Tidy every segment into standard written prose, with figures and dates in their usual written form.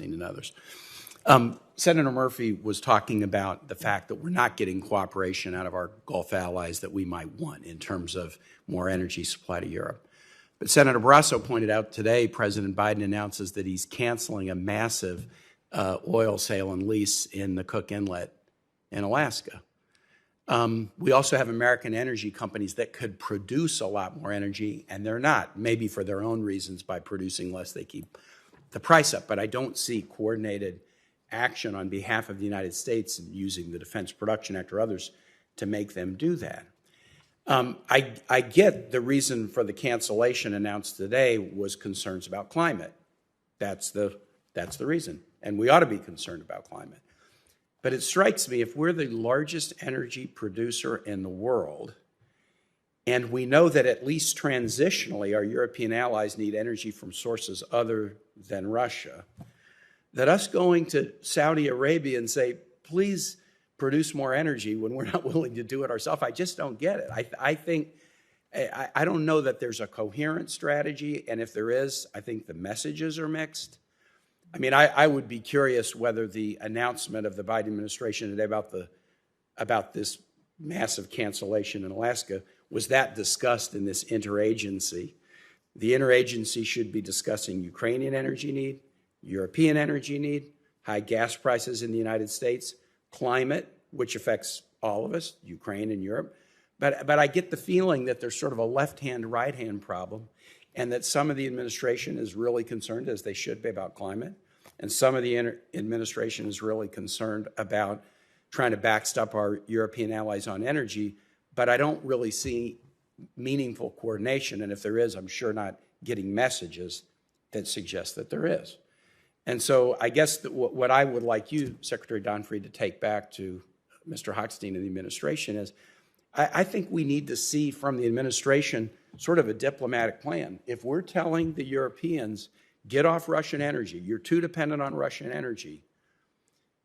and others. Senator Murphy was talking about the fact that we're not getting cooperation out of our Gulf allies that we might want in terms of more energy supply to Europe. But Senator Barrasso pointed out today, President Biden announces that he's canceling a massive oil sale and lease in the Cook Inlet in Alaska. We also have American energy companies that could produce a lot more energy, and they're not, maybe for their own reasons. By producing less, they keep the price up. But I don't see coordinated action on behalf of the United States and using the Defense Production Act or others to make them do that. I get the reason for the cancellation announced today was concerns about climate. That's the reason, and we ought to be concerned about climate. But it strikes me, if we're the largest energy producer in the world, and we know that at least transitionally our European allies need energy from sources other than Russia, that us going to Saudi Arabia and say, please produce more energy when we're not willing to do it ourselves, I just don't get it. I don't know that there's a coherent strategy, and if there is, I think the messages are mixed. I mean, I would be curious whether the announcement of the Biden administration today about this massive cancellation in Alaska, was that discussed in this interagency? The interagency should be discussing Ukrainian energy need, European energy need, high gas prices in the United States, climate, which affects all of us, Ukraine and Europe. But I get the feeling that there's sort of a left-hand, right-hand problem, and that some of the administration is really concerned, as they should be, about climate, and some of the administration is really concerned about trying to backstop our European allies on energy, but I don't really see meaningful coordination, and if there is, I'm sure not getting messages that suggest that there is. And so I guess what I would like you, Secretary Donfried, to take back to Mr. Hochstein and the administration is, I think we need to see from the administration sort of a diplomatic plan. If we're telling the Europeans, get off Russian energy, you're too dependent on Russian energy,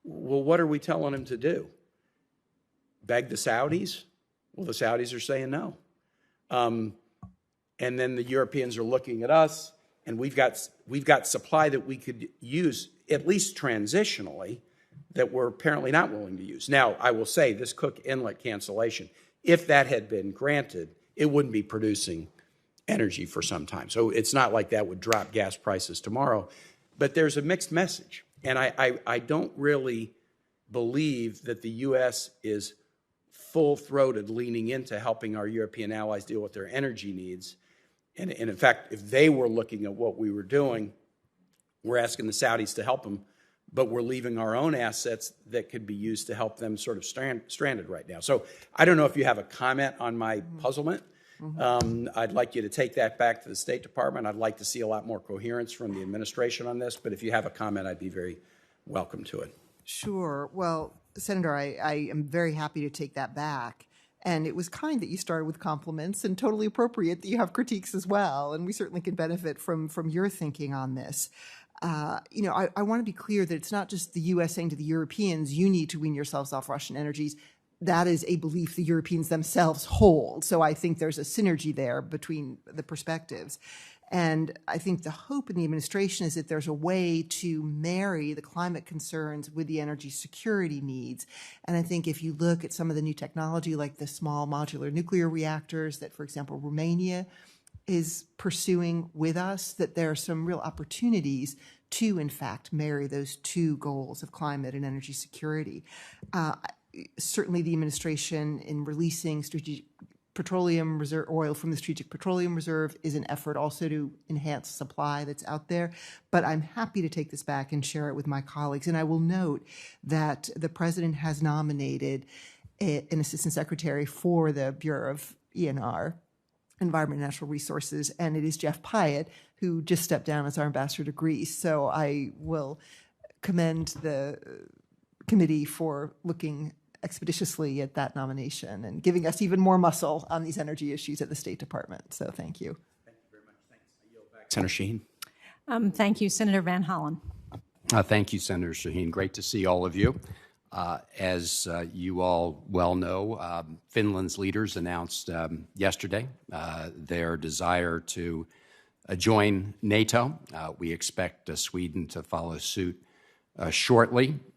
well, what are we telling them to do? Beg the Saudis? Well, the Saudis are saying no. And then the Europeans are looking at us, and we've got supply that we could use, at least transitionally, that we're apparently not willing to use. Now, I will say this Cook Inlet cancellation, if that had been granted, it wouldn't be producing energy for some time. So it's not like that would drop gas prices tomorrow. But there's a mixed message. And I don't really believe that the U.S. is full-throated leaning into helping our European allies deal with their energy needs. And in fact, if they were looking at what we were doing, we're asking the Saudis to help them, but we're leaving our own assets that could be used to help them sort of stranded right now. So I don't know if you have a comment on my puzzlement. I'd like you to take that back to the State Department. I'd like to see a lot more coherence from the administration on this, but if you have a comment, I'd be very welcome to it. Sure. Well, Senator, I am very happy to take that back. And it was kind that you started with compliments, and totally appropriate that you have critiques as well. And we certainly can benefit from your thinking on this. I want to be clear that it's not just the U.S. saying to the Europeans, you need to wean yourselves off Russian energies. That is a belief the Europeans themselves hold. So I think there's a synergy there between the perspectives. And I think the hope in the administration is that there's a way to marry the climate concerns with the energy security needs. And I think if you look at some of the new technology, like the small modular nuclear reactors that, for example, Romania is pursuing with us, that there are some real opportunities to, in fact, marry those two goals of climate and energy security. Certainly the administration, in releasing strategic petroleum reserve oil from the Strategic Petroleum Reserve, is an effort also to enhance supply that's out there. But I'm happy to take this back and share it with my colleagues. And I will note that the president has nominated an assistant secretary for the Bureau of ENR, Environment and Natural Resources, and it is Jeff Pyatt, who just stepped down as our ambassador to Greece. So I will commend the committee for looking expeditiously at that nomination and giving us even more muscle on these energy issues at the State Department. So thank you. Thank you very much. Thanks. I yield back. Senator Shaheen. Thank you, Senator Van Hollen. Thank you, Senator Shaheen. Great to see all of you. As you all well know, Finland's leaders announced yesterday their desire to join NATO. We expect Sweden to follow suit shortly.